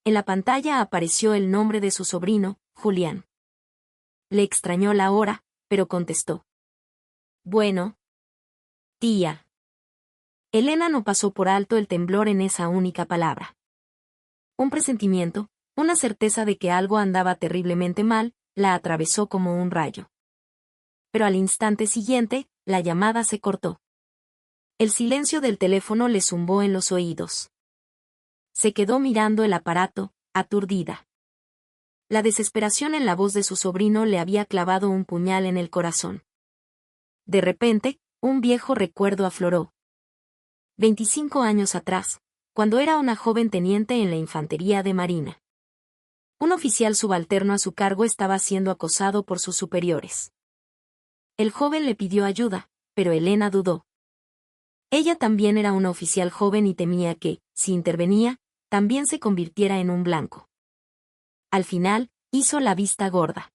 Speaker 1: En la pantalla apareció el nombre de su sobrino, Julián. Le extrañó la hora, pero contestó. Bueno. Tía. Elena no pasó por alto el temblor en esa única palabra. Un presentimiento, una certeza de que algo andaba terriblemente mal, la atravesó como un rayo. Pero al instante siguiente, la llamada se cortó. El silencio del teléfono le zumbó en los oídos. Se quedó mirando el aparato, aturdida. La desesperación en la voz de su sobrino le había clavado un puñal en el corazón. De repente, un viejo recuerdo afloró. 25 años atrás, cuando era una joven teniente en la infantería de marina. Un oficial subalterno a su cargo estaba siendo acosado por sus superiores. El joven le pidió ayuda, pero Elena dudó. Ella también era una oficial joven y temía que, si intervenía, también se convirtiera en un blanco. Al final, hizo la vista gorda.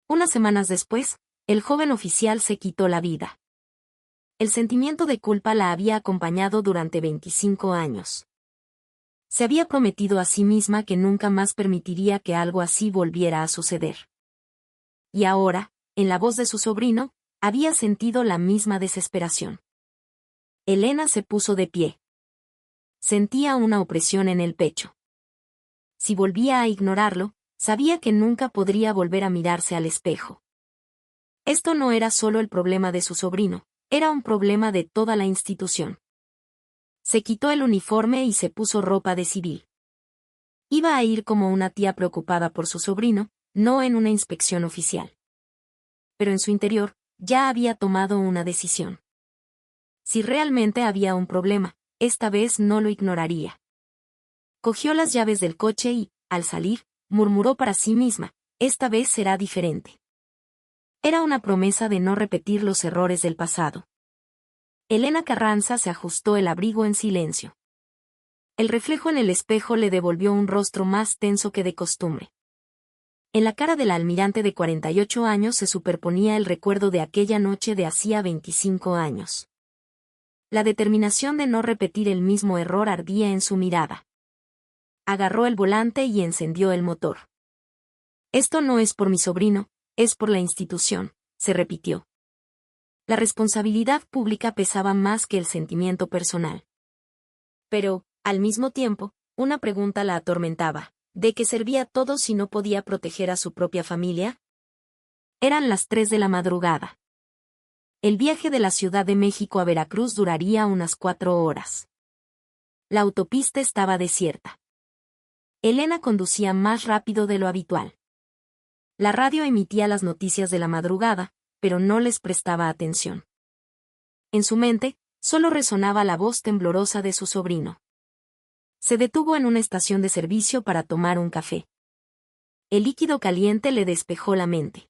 Speaker 1: Unas semanas después, el joven oficial se quitó la vida. El sentimiento de culpa la había acompañado durante 25 años. Se había prometido a sí misma que nunca más permitiría que algo así volviera a suceder. Y ahora, en la voz de su sobrino, había sentido la misma desesperación. Elena se puso de pie. Sentía una opresión en el pecho. Si volvía a ignorarlo, sabía que nunca podría volver a mirarse al espejo. Esto no era solo el problema de su sobrino, era un problema de toda la institución. Se quitó el uniforme y se puso ropa de civil. Iba a ir como una tía preocupada por su sobrino, no en una inspección oficial. Pero en su interior, ya había tomado una decisión. Si realmente había un problema, esta vez no lo ignoraría. Cogió las llaves del coche y, al salir, murmuró para sí misma, esta vez será diferente. Era una promesa de no repetir los errores del pasado. Elena Carranza se ajustó el abrigo en silencio. El reflejo en el espejo le devolvió un rostro más tenso que de costumbre. En la cara del almirante de 48 años se superponía el recuerdo de aquella noche de hacía 25 años. La determinación de no repetir el mismo error ardía en su mirada. Agarró el volante y encendió el motor. Esto no es por mi sobrino, es por la institución, se repitió. La responsabilidad pública pesaba más que el sentimiento personal. Pero, al mismo tiempo, una pregunta la atormentaba. ¿De qué servía todo si no podía proteger a su propia familia? Eran las 3 de la madrugada. El viaje de la Ciudad de México a Veracruz duraría unas 4 horas. La autopista estaba desierta. Elena conducía más rápido de lo habitual. La radio emitía las noticias de la madrugada, pero no les prestaba atención. En su mente, solo resonaba la voz temblorosa de su sobrino. Se detuvo en una estación de servicio para tomar un café. El líquido caliente le despejó la mente.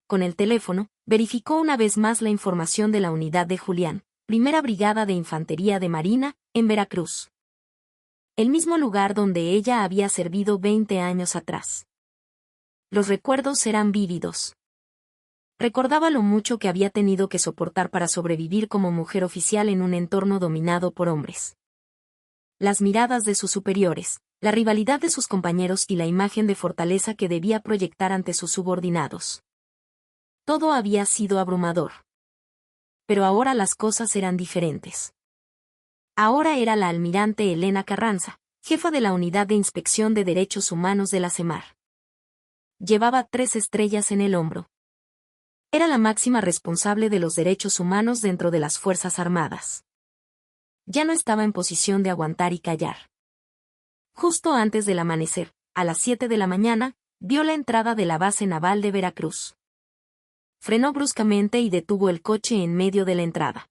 Speaker 1: Con el teléfono, verificó una vez más la información de la unidad de Julián, Primera Brigada de Infantería de Marina, en Veracruz. El mismo lugar donde ella había servido 20 años atrás. Los recuerdos eran vívidos. Recordaba lo mucho que había tenido que soportar para sobrevivir como mujer oficial en un entorno dominado por hombres. Las miradas de sus superiores, la rivalidad de sus compañeros y la imagen de fortaleza que debía proyectar ante sus subordinados. Todo había sido abrumador. Pero ahora las cosas eran diferentes. Ahora era la almirante Elena Carranza, jefa de la Unidad de Inspección de Derechos Humanos de la CEMAR. Llevaba 3 estrellas en el hombro. Era la máxima responsable de los derechos humanos dentro de las Fuerzas Armadas. Ya no estaba en posición de aguantar y callar. Justo antes del amanecer, a las 7 de la mañana, vio la entrada de la base naval de Veracruz. Frenó bruscamente y detuvo el coche en medio de la entrada.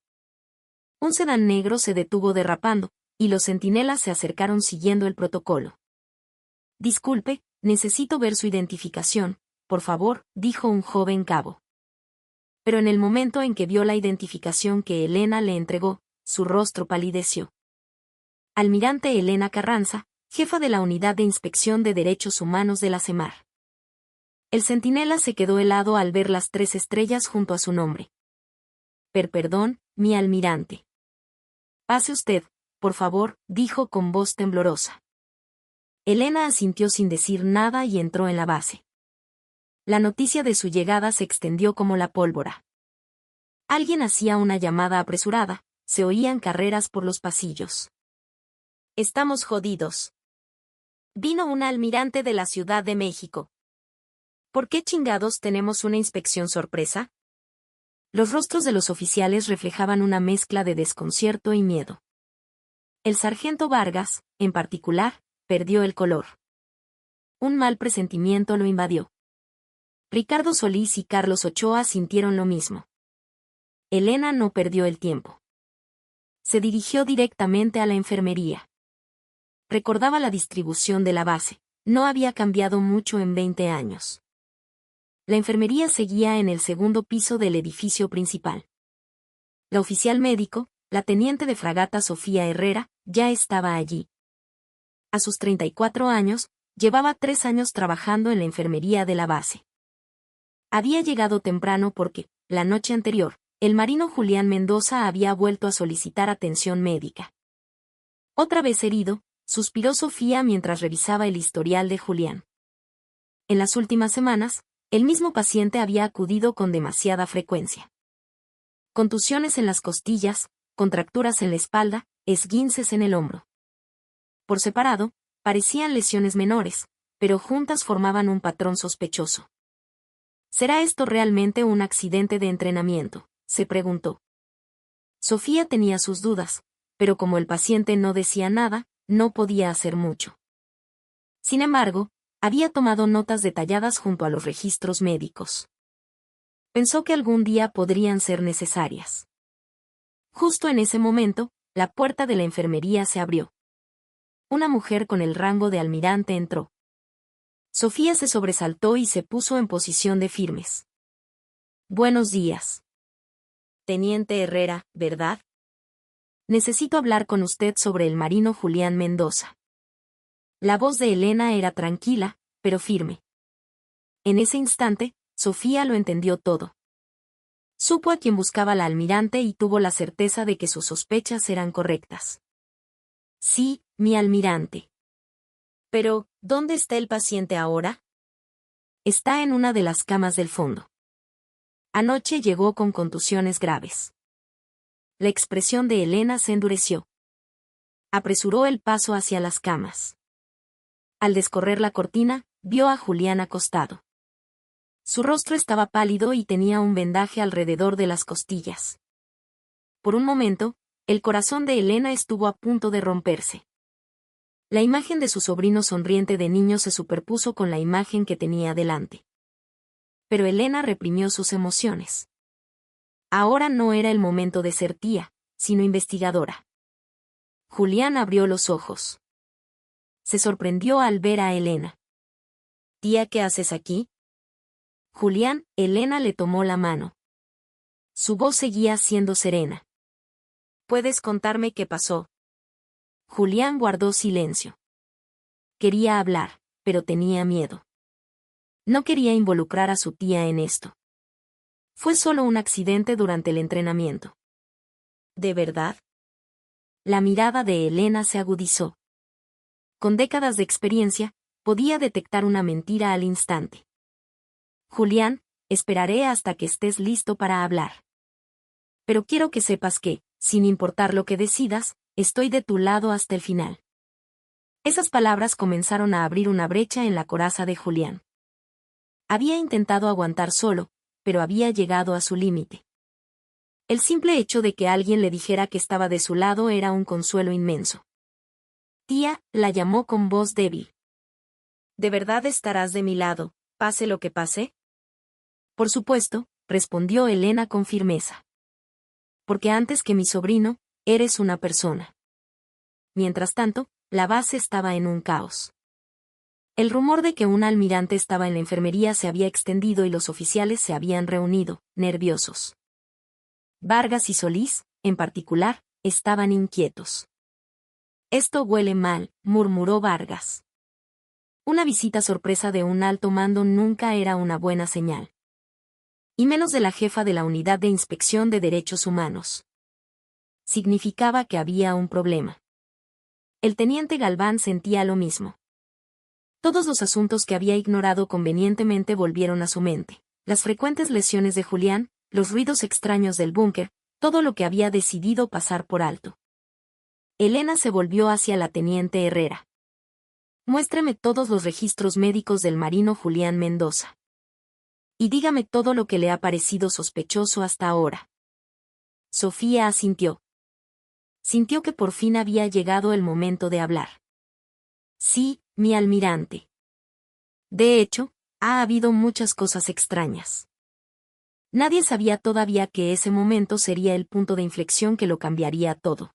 Speaker 1: Un sedán negro se detuvo derrapando, y los centinelas se acercaron siguiendo el protocolo. Disculpe, necesito ver su identificación, por favor, dijo un joven cabo. Pero en el momento en que vio la identificación que Elena le entregó, su rostro palideció. Almirante Elena Carranza, jefa de la Unidad de Inspección de Derechos Humanos de la CEMAR. El centinela se quedó helado al ver las 3 estrellas junto a su nombre. Perdón, mi almirante. Pase usted, por favor, dijo con voz temblorosa. Elena asintió sin decir nada y entró en la base. La noticia de su llegada se extendió como la pólvora. Alguien hacía una llamada apresurada, se oían carreras por los pasillos. Estamos jodidos. Vino un almirante de la Ciudad de México. ¿Por qué chingados tenemos una inspección sorpresa? Los rostros de los oficiales reflejaban una mezcla de desconcierto y miedo. El sargento Vargas, en particular, perdió el color. Un mal presentimiento lo invadió. Ricardo Solís y Carlos Ochoa sintieron lo mismo. Elena no perdió el tiempo. Se dirigió directamente a la enfermería. Recordaba la distribución de la base. No había cambiado mucho en 20 años. La enfermería seguía en el segundo piso del edificio principal. La oficial médico, la teniente de fragata Sofía Herrera, ya estaba allí. A sus 34 años, llevaba 3 años trabajando en la enfermería de la base. Había llegado temprano porque, la noche anterior, el marino Julián Mendoza había vuelto a solicitar atención médica. Otra vez herido, suspiró Sofía mientras revisaba el historial de Julián. En las últimas semanas, el mismo paciente había acudido con demasiada frecuencia. Contusiones en las costillas, contracturas en la espalda, esguinces en el hombro. Por separado, parecían lesiones menores, pero juntas formaban un patrón sospechoso. ¿Será esto realmente un accidente de entrenamiento?, se preguntó. Sofía tenía sus dudas, pero como el paciente no decía nada, no podía hacer mucho. Sin embargo, había tomado notas detalladas junto a los registros médicos. Pensó que algún día podrían ser necesarias. Justo en ese momento, la puerta de la enfermería se abrió. Una mujer con el rango de almirante entró. Sofía se sobresaltó y se puso en posición de firmes. Buenos días. Teniente Herrera, ¿verdad? Necesito hablar con usted sobre el marino Julián Mendoza. La voz de Elena era tranquila, pero firme. En ese instante, Sofía lo entendió todo. Supo a quién buscaba la almirante y tuvo la certeza de que sus sospechas eran correctas. Sí, mi almirante. Pero, ¿dónde está el paciente ahora? Está en una de las camas del fondo. Anoche llegó con contusiones graves. La expresión de Elena se endureció. Apresuró el paso hacia las camas. Al descorrer la cortina, vio a Julián acostado. Su rostro estaba pálido y tenía un vendaje alrededor de las costillas. Por un momento, el corazón de Elena estuvo a punto de romperse. La imagen de su sobrino sonriente de niño se superpuso con la imagen que tenía delante. Pero Elena reprimió sus emociones. Ahora no era el momento de ser tía, sino investigadora. Julián abrió los ojos. Se sorprendió al ver a Elena. «Tía, ¿qué haces aquí?» Julián, Elena le tomó la mano. Su voz seguía siendo serena. «¿Puedes contarme qué pasó?» Julián guardó silencio. Quería hablar, pero tenía miedo. No quería involucrar a su tía en esto. Fue solo un accidente durante el entrenamiento. ¿De verdad? La mirada de Elena se agudizó. Con décadas de experiencia, podía detectar una mentira al instante. Julián, esperaré hasta que estés listo para hablar. Pero quiero que sepas que, sin importar lo que decidas, estoy de tu lado hasta el final. Esas palabras comenzaron a abrir una brecha en la coraza de Julián. Había intentado aguantar solo, pero había llegado a su límite. El simple hecho de que alguien le dijera que estaba de su lado era un consuelo inmenso. Tía, la llamó con voz débil. ¿De verdad estarás de mi lado, pase lo que pase? Por supuesto, respondió Elena con firmeza. Porque antes que mi sobrino, eres una persona. Mientras tanto, la base estaba en un caos. El rumor de que un almirante estaba en la enfermería se había extendido y los oficiales se habían reunido, nerviosos. Vargas y Solís, en particular, estaban inquietos. Esto huele mal, murmuró Vargas. Una visita sorpresa de un alto mando nunca era una buena señal. Y menos de la jefa de la Unidad de Inspección de Derechos Humanos. Significaba que había un problema. El teniente Galván sentía lo mismo. Todos los asuntos que había ignorado convenientemente volvieron a su mente. Las frecuentes lesiones de Julián, los ruidos extraños del búnker, todo lo que había decidido pasar por alto. Elena se volvió hacia la teniente Herrera. Muéstreme todos los registros médicos del marino Julián Mendoza. Y dígame todo lo que le ha parecido sospechoso hasta ahora. Sofía asintió. Sintió que por fin había llegado el momento de hablar. Sí, mi almirante. De hecho, ha habido muchas cosas extrañas. Nadie sabía todavía que ese momento sería el punto de inflexión que lo cambiaría todo.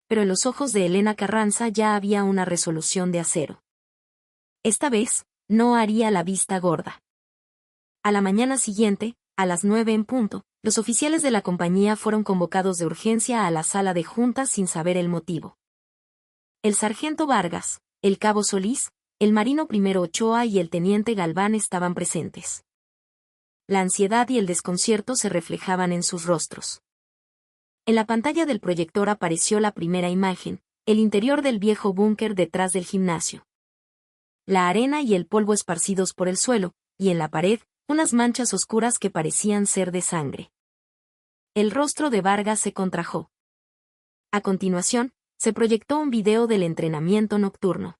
Speaker 1: Pero en los ojos de Elena Carranza ya había una resolución de acero. Esta vez, no haría la vista gorda. A la mañana siguiente, a las 9 en punto, los oficiales de la compañía fueron convocados de urgencia a la sala de juntas sin saber el motivo. El sargento Vargas, el cabo Solís, el marino primero Ochoa y el teniente Galván estaban presentes. La ansiedad y el desconcierto se reflejaban en sus rostros. En la pantalla del proyector apareció la primera imagen, el interior del viejo búnker detrás del gimnasio. La arena y el polvo esparcidos por el suelo, y en la pared, unas manchas oscuras que parecían ser de sangre. El rostro de Vargas se contrajo. A continuación, se proyectó un video del entrenamiento nocturno.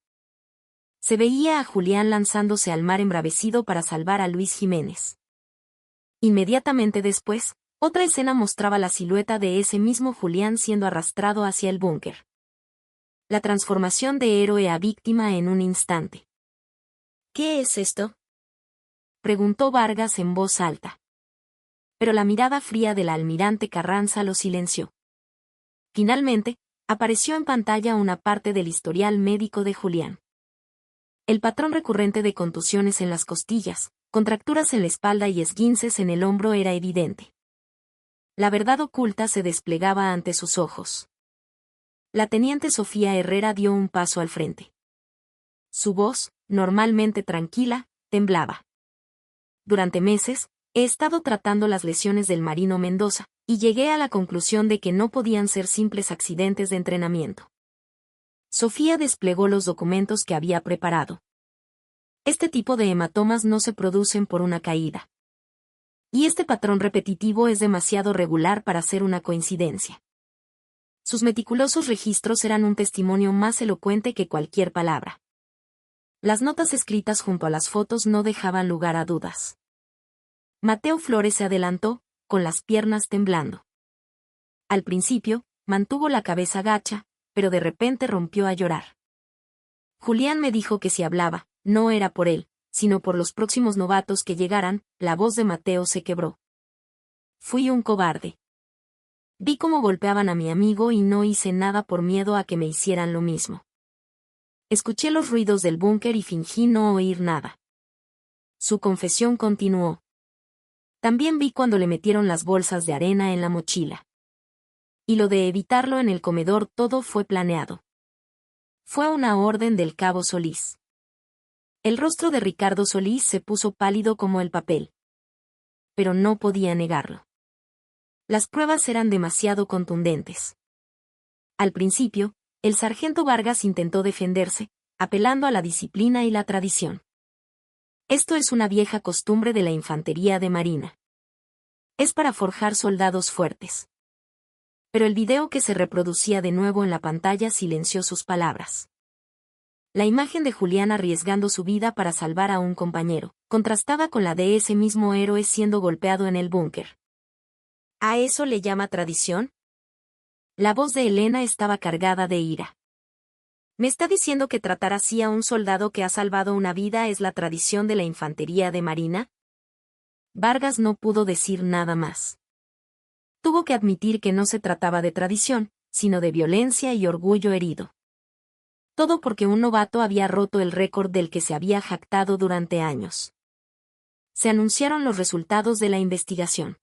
Speaker 1: Se veía a Julián lanzándose al mar embravecido para salvar a Luis Jiménez. Inmediatamente después, otra escena mostraba la silueta de ese mismo Julián siendo arrastrado hacia el búnker. La transformación de héroe a víctima en un instante. ¿Qué es esto?, preguntó Vargas en voz alta. Pero la mirada fría del almirante Carranza lo silenció. Finalmente, apareció en pantalla una parte del historial médico de Julián. El patrón recurrente de contusiones en las costillas, contracturas en la espalda y esguinces en el hombro era evidente. La verdad oculta se desplegaba ante sus ojos. La teniente Sofía Herrera dio un paso al frente. Su voz, normalmente tranquila, temblaba. Durante meses, he estado tratando las lesiones del marino Mendoza, y llegué a la conclusión de que no podían ser simples accidentes de entrenamiento. Sofía desplegó los documentos que había preparado. Este tipo de hematomas no se producen por una caída. Y este patrón repetitivo es demasiado regular para ser una coincidencia. Sus meticulosos registros eran un testimonio más elocuente que cualquier palabra. Las notas escritas junto a las fotos no dejaban lugar a dudas. Mateo Flores se adelantó, con las piernas temblando. Al principio, mantuvo la cabeza gacha, pero de repente rompió a llorar. Julián me dijo que si hablaba, no era por él, sino por los próximos novatos que llegaran. La voz de Mateo se quebró. Fui un cobarde. Vi cómo golpeaban a mi amigo y no hice nada por miedo a que me hicieran lo mismo. Escuché los ruidos del búnker y fingí no oír nada. Su confesión continuó. También vi cuando le metieron las bolsas de arena en la mochila. Y lo de evitarlo en el comedor, todo fue planeado. Fue una orden del cabo Solís. El rostro de Ricardo Solís se puso pálido como el papel. Pero no podía negarlo. Las pruebas eran demasiado contundentes. Al principio, el sargento Vargas intentó defenderse, apelando a la disciplina y la tradición. Esto es una vieja costumbre de la infantería de marina. Es para forjar soldados fuertes. Pero el video que se reproducía de nuevo en la pantalla silenció sus palabras. La imagen de Julián arriesgando su vida para salvar a un compañero, contrastaba con la de ese mismo héroe siendo golpeado en el búnker. ¿A eso le llama tradición? La voz de Elena estaba cargada de ira. ¿Me está diciendo que tratar así a un soldado que ha salvado una vida es la tradición de la infantería de marina? Vargas no pudo decir nada más. Tuvo que admitir que no se trataba de tradición, sino de violencia y orgullo herido. Todo porque un novato había roto el récord del que se había jactado durante años. Se anunciaron los resultados de la investigación.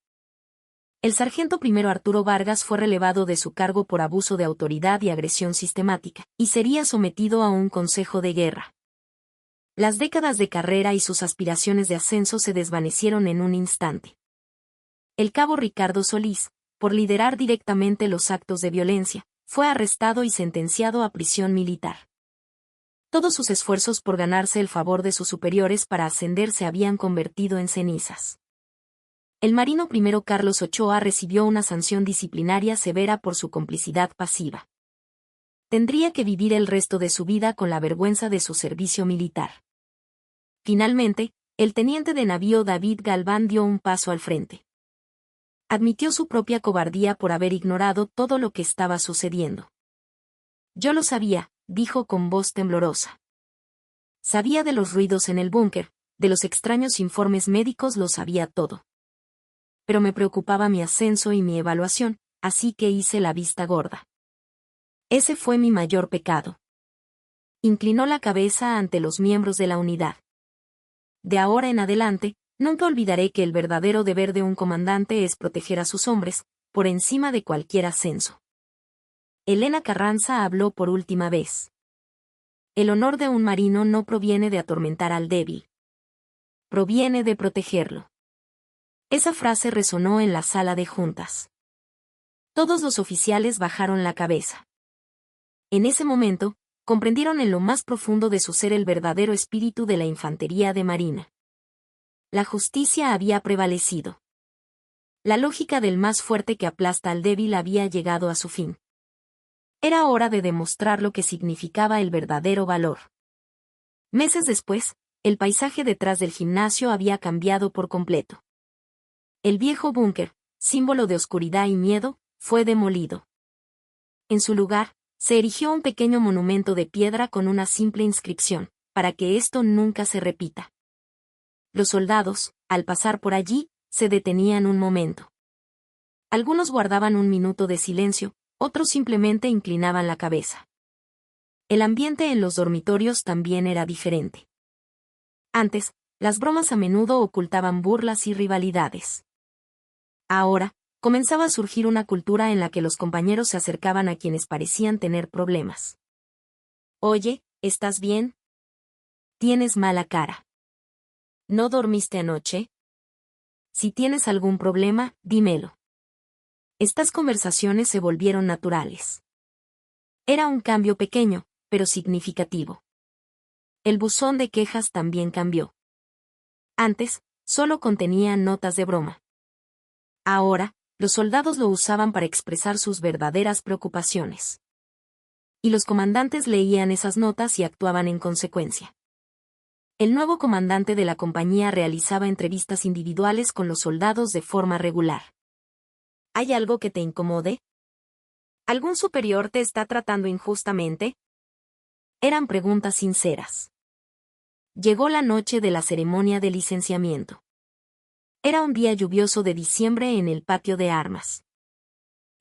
Speaker 1: El sargento primero Arturo Vargas fue relevado de su cargo por abuso de autoridad y agresión sistemática, y sería sometido a un consejo de guerra. Las décadas de carrera y sus aspiraciones de ascenso se desvanecieron en un instante. El cabo Ricardo Solís, por liderar directamente los actos de violencia, fue arrestado y sentenciado a prisión militar. Todos sus esfuerzos por ganarse el favor de sus superiores para ascender se habían convertido en cenizas. El marino primero Carlos Ochoa recibió una sanción disciplinaria severa por su complicidad pasiva. Tendría que vivir el resto de su vida con la vergüenza de su servicio militar. Finalmente, el teniente de navío David Galván dio un paso al frente. Admitió su propia cobardía por haber ignorado todo lo que estaba sucediendo. Yo lo sabía, dijo con voz temblorosa. Sabía de los ruidos en el búnker, de los extraños informes médicos, lo sabía todo. Pero me preocupaba mi ascenso y mi evaluación, así que hice la vista gorda. Ese fue mi mayor pecado. Inclinó la cabeza ante los miembros de la unidad. De ahora en adelante, nunca olvidaré que el verdadero deber de un comandante es proteger a sus hombres, por encima de cualquier ascenso. Elena Carranza habló por última vez. El honor de un marino no proviene de atormentar al débil. Proviene de protegerlo. Esa frase resonó en la sala de juntas. Todos los oficiales bajaron la cabeza. En ese momento, comprendieron en lo más profundo de su ser el verdadero espíritu de la infantería de marina. La justicia había prevalecido. La lógica del más fuerte que aplasta al débil había llegado a su fin. Era hora de demostrar lo que significaba el verdadero valor. Meses después, el paisaje detrás del gimnasio había cambiado por completo. El viejo búnker, símbolo de oscuridad y miedo, fue demolido. En su lugar, se erigió un pequeño monumento de piedra con una simple inscripción, para que esto nunca se repita. Los soldados, al pasar por allí, se detenían un momento. Algunos guardaban un minuto de silencio, otros simplemente inclinaban la cabeza. El ambiente en los dormitorios también era diferente. Antes, las bromas a menudo ocultaban burlas y rivalidades. Ahora, comenzaba a surgir una cultura en la que los compañeros se acercaban a quienes parecían tener problemas. Oye, ¿estás bien? ¿Tienes mala cara? ¿No dormiste anoche? Si tienes algún problema, dímelo. Estas conversaciones se volvieron naturales. Era un cambio pequeño, pero significativo. El buzón de quejas también cambió. Antes, solo contenía notas de broma. Ahora, los soldados lo usaban para expresar sus verdaderas preocupaciones. Y los comandantes leían esas notas y actuaban en consecuencia. El nuevo comandante de la compañía realizaba entrevistas individuales con los soldados de forma regular. ¿Hay algo que te incomode? ¿Algún superior te está tratando injustamente? Eran preguntas sinceras. Llegó la noche de la ceremonia de licenciamiento. Era un día lluvioso de diciembre en el patio de armas.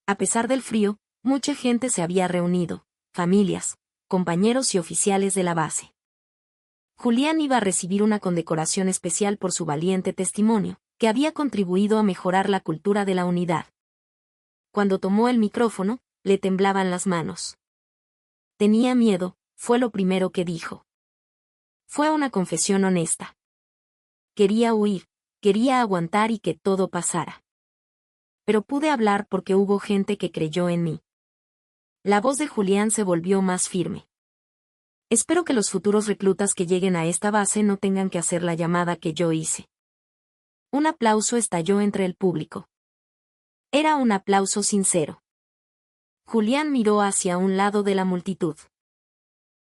Speaker 1: A pesar del frío, mucha gente se había reunido, familias, compañeros y oficiales de la base. Julián iba a recibir una condecoración especial por su valiente testimonio, que había contribuido a mejorar la cultura de la unidad. Cuando tomó el micrófono, le temblaban las manos. Tenía miedo, fue lo primero que dijo. Fue una confesión honesta. Quería huir, quería aguantar y que todo pasara. Pero pude hablar porque hubo gente que creyó en mí. La voz de Julián se volvió más firme. Espero que los futuros reclutas que lleguen a esta base no tengan que hacer la llamada que yo hice. Un aplauso estalló entre el público. Era un aplauso sincero. Julián miró hacia un lado de la multitud.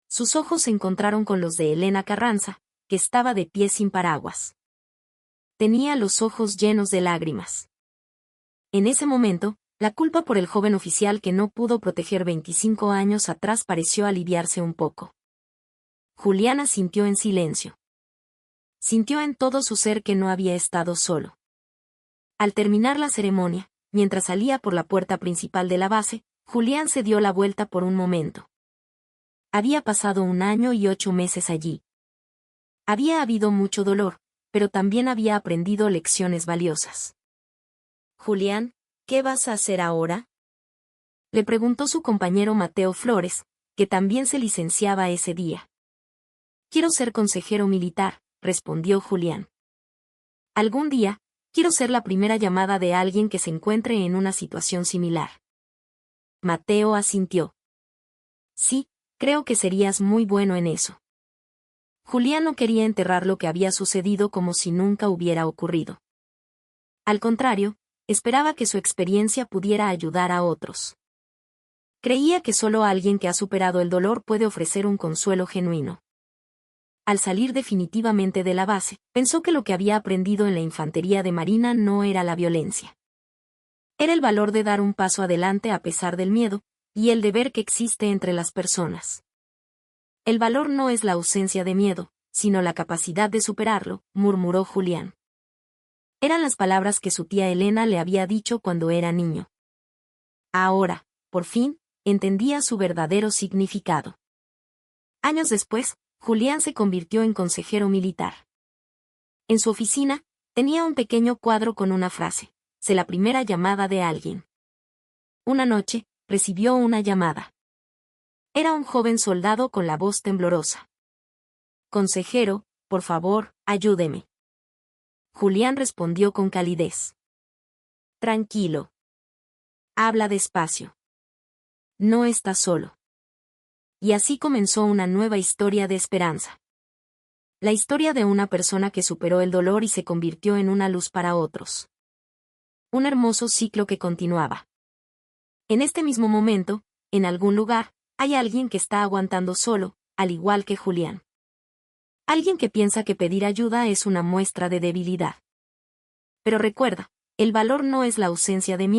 Speaker 1: Sus ojos se encontraron con los de Elena Carranza, que estaba de pie sin paraguas. Tenía los ojos llenos de lágrimas. En ese momento, la culpa por el joven oficial que no pudo proteger 25 años atrás pareció aliviarse un poco. Julián asintió en silencio. Sintió en todo su ser que no había estado solo. Al terminar la ceremonia, mientras salía por la puerta principal de la base, Julián se dio la vuelta por un momento. Había pasado 1 año y 8 meses allí. Había habido mucho dolor, pero también había aprendido lecciones valiosas. Julián, ¿qué vas a hacer ahora? Le preguntó su compañero Mateo Flores, que también se licenciaba ese día. Quiero ser consejero militar, respondió Julián. Algún día, quiero ser la primera llamada de alguien que se encuentre en una situación similar. Mateo asintió. Sí, creo que serías muy bueno en eso. Julián no quería enterrar lo que había sucedido como si nunca hubiera ocurrido. Al contrario, esperaba que su experiencia pudiera ayudar a otros. Creía que solo alguien que ha superado el dolor puede ofrecer un consuelo genuino. Al salir definitivamente de la base, pensó que lo que había aprendido en la infantería de marina no era la violencia. Era el valor de dar un paso adelante a pesar del miedo, y el deber que existe entre las personas. El valor no es la ausencia de miedo, sino la capacidad de superarlo, murmuró Julián. Eran las palabras que su tía Elena le había dicho cuando era niño. Ahora, por fin, entendía su verdadero significado. Años después, Julián se convirtió en consejero militar. En su oficina, tenía un pequeño cuadro con una frase: sé la primera llamada de alguien. Una noche, recibió una llamada. Era un joven soldado con la voz temblorosa. Consejero, por favor, ayúdeme. Julián respondió con calidez. Tranquilo. Habla despacio. No estás solo. Y así comenzó una nueva historia de esperanza. La historia de una persona que superó el dolor y se convirtió en una luz para otros. Un hermoso ciclo que continuaba. En este mismo momento, en algún lugar, hay alguien que está aguantando solo, al igual que Julián. Alguien que piensa que pedir ayuda es una muestra de debilidad. Pero recuerda, el valor no es la ausencia de miedo.